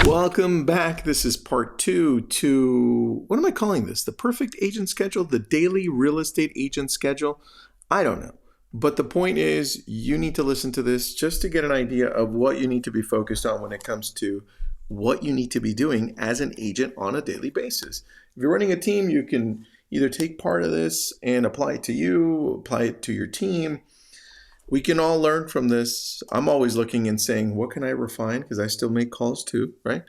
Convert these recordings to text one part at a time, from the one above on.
Welcome back. This is part 2 to, what am I calling this? The Perfect Agent Schedule? The Daily Real Estate Agent Schedule? I don't know. But the point is, you need to listen to this just to get an idea of what you need to be focused on when it comes to what you need to be doing as an agent on a daily basis. If you're running a team, you can either take part of this and apply it to you, apply it to your team. We can all learn from this. I'm always looking and saying, what can I refine? Because I still make calls too, right?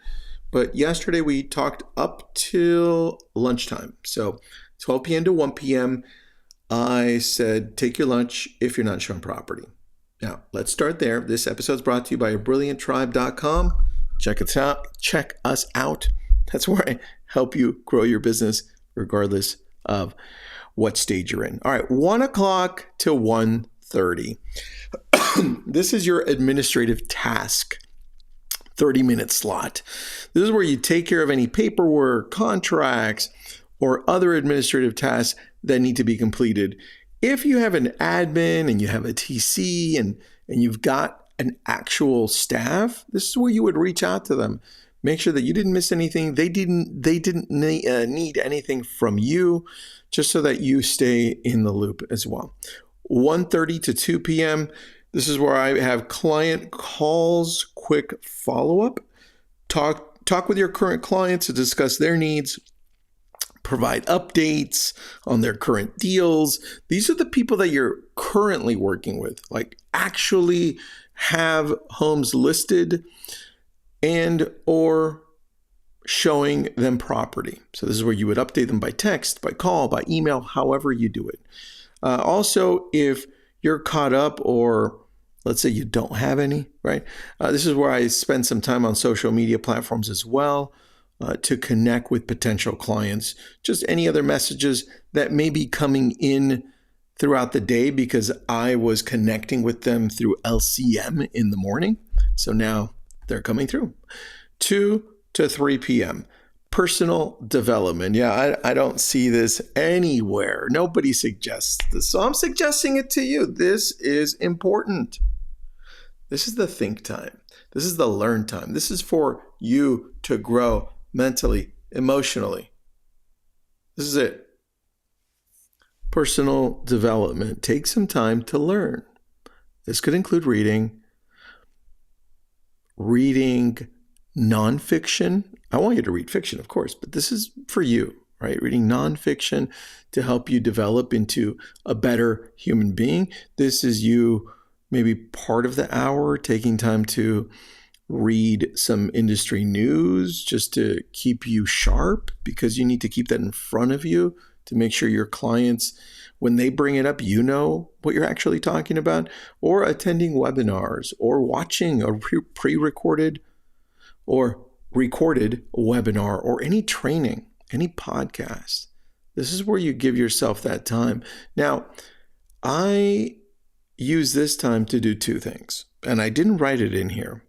But yesterday we talked up till lunchtime. So 12 p.m. to 1 p.m. I said, take your lunch if you're not showing property. Now, let's start there. This episode is brought to you by brillianttribe.com. Check us out. That's where I help you grow your business regardless of what stage you're in. All right, 1 o'clock to 1:30. This is your administrative task, 30-minute slot. This is where you take care of any paperwork, contracts, or other administrative tasks that need to be completed. If you have an admin and you have a TC and you've got an actual staff, this is where you would reach out to them. Make sure that you didn't miss anything. They didn't need anything from you, just so that you stay in the loop as well. 1:30 to 2 p.m. This is where I have client calls, quick follow-up. Talk with your current clients to discuss their needs, provide updates on their current deals. These are the people that you're currently working with, like actually have homes listed and or showing them property. So this is where you would update them by text, by call, by email, however you do it. Also, if you're caught up or let's say you don't have any, right? This is where I spend some time on social media platforms as well to connect with potential clients. Just any other messages that may be coming in throughout the day because I was connecting with them through LCM in the morning. So now they're coming through. 2 to 3 p.m. Personal development. Yeah, I don't see this anywhere. Nobody suggests this. So I'm suggesting it to you. This is important. This is the think time. This is the learn time. This is for you to grow mentally, emotionally. This is it. Personal development. Take some time to learn. This could include reading nonfiction. I want you to read fiction, of course, but this is for you, right? Reading nonfiction to help you develop into a better human being. This is you maybe part of the hour taking time to read some industry news just to keep you sharp, because you need to keep that in front of you to make sure your clients, when they bring it up, you know what you're actually talking about, or attending webinars or watching a pre-recorded or recorded webinar or any training, any podcast. This is where you give yourself that time. Now, I use this time to do two things, and I didn't write it in here,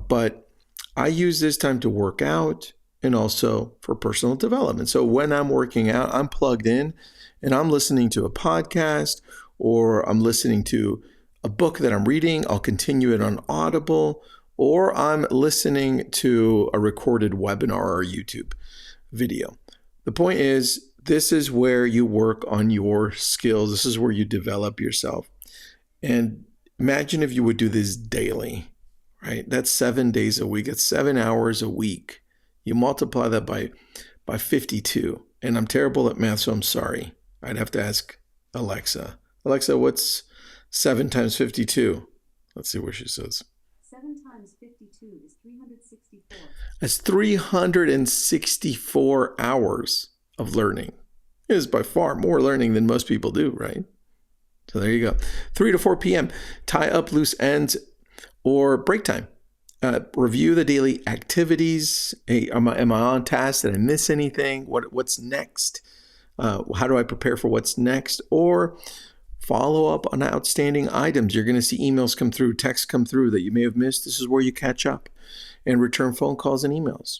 but I use this time to work out and also for personal development. So when I'm working out, I'm plugged in and I'm listening to a podcast or I'm listening to a book that I'm reading. I'll continue it on Audible, or I'm listening to a recorded webinar or YouTube video. The point is, this is where you work on your skills. This is where you develop yourself. And imagine if you would do this daily, right? That's 7 days a week. That's 7 hours a week. You multiply that by 52. And I'm terrible at math, so I'm sorry. I'd have to ask Alexa. Alexa, what's 7 times 52? Let's see what she says. 7 times 52 is 364. That's 364 hours of learning. It is by far more learning than most people do, right? So there you go. 3 to 4 p.m. Tie up loose ends or break time. Review the daily activities. Hey, am I on task? Did I miss anything? What's next? How do I prepare for what's next? Or follow up on outstanding items. You're going to see emails come through, texts come through that you may have missed. This is where you catch up and return phone calls and emails.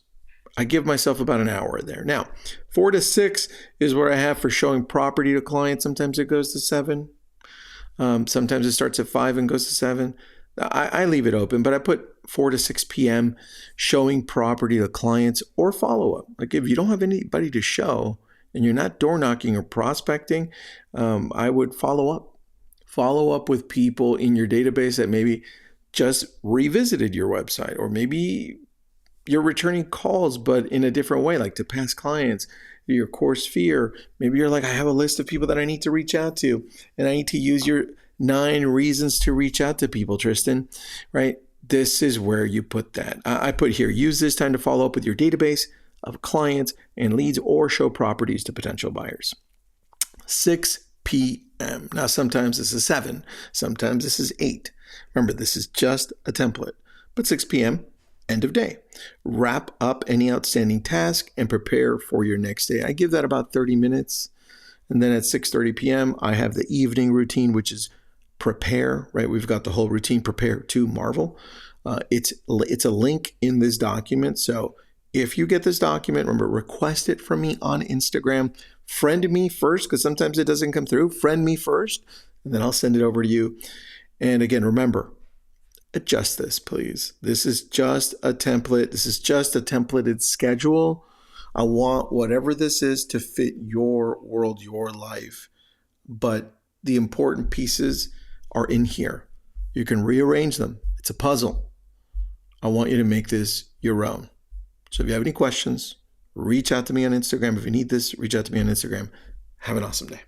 I give myself about an hour there. Now, 4 to 6 is where I have for showing property to clients. Sometimes it goes to 7. Sometimes it starts at 5 and goes to 7. I leave it open, but I put 4 to 6 p.m. showing property to clients or follow up. Like if you don't have anybody to show and you're not door knocking or prospecting, I would follow up. Follow up with people in your database that maybe just revisited your website, or maybe you're returning calls, but in a different way, like to past clients, your core sphere. Maybe you're like, I have a list of people that I need to reach out to, and I need to use your 9 reasons to reach out to people, Tristan, right? This is where you put that. I put here, use this time to follow up with your database of clients and leads or show properties to potential buyers. 6 p.m. Now, sometimes this is 7, sometimes this is 8. Remember, this is just a template, but 6 p.m., end of day. Wrap up any outstanding task and prepare for your next day. I give that about 30 minutes. And then at 6:30 p.m., I have the evening routine, which is prepare, right? We've got the whole routine, prepare to Marvel. It's a link in this document. So if you get this document, remember, request it from me on Instagram. Friend me first, because sometimes it doesn't come through. Friend me first, and then I'll send it over to you. And again, remember, adjust this, please. This is just a template. This is just a templated schedule. I want whatever this is to fit your world, your life. But the important pieces are in here. You can rearrange them. It's a puzzle. I want you to make this your own. So if you have any questions, reach out to me on Instagram. If you need this, reach out to me on Instagram. Have an awesome day.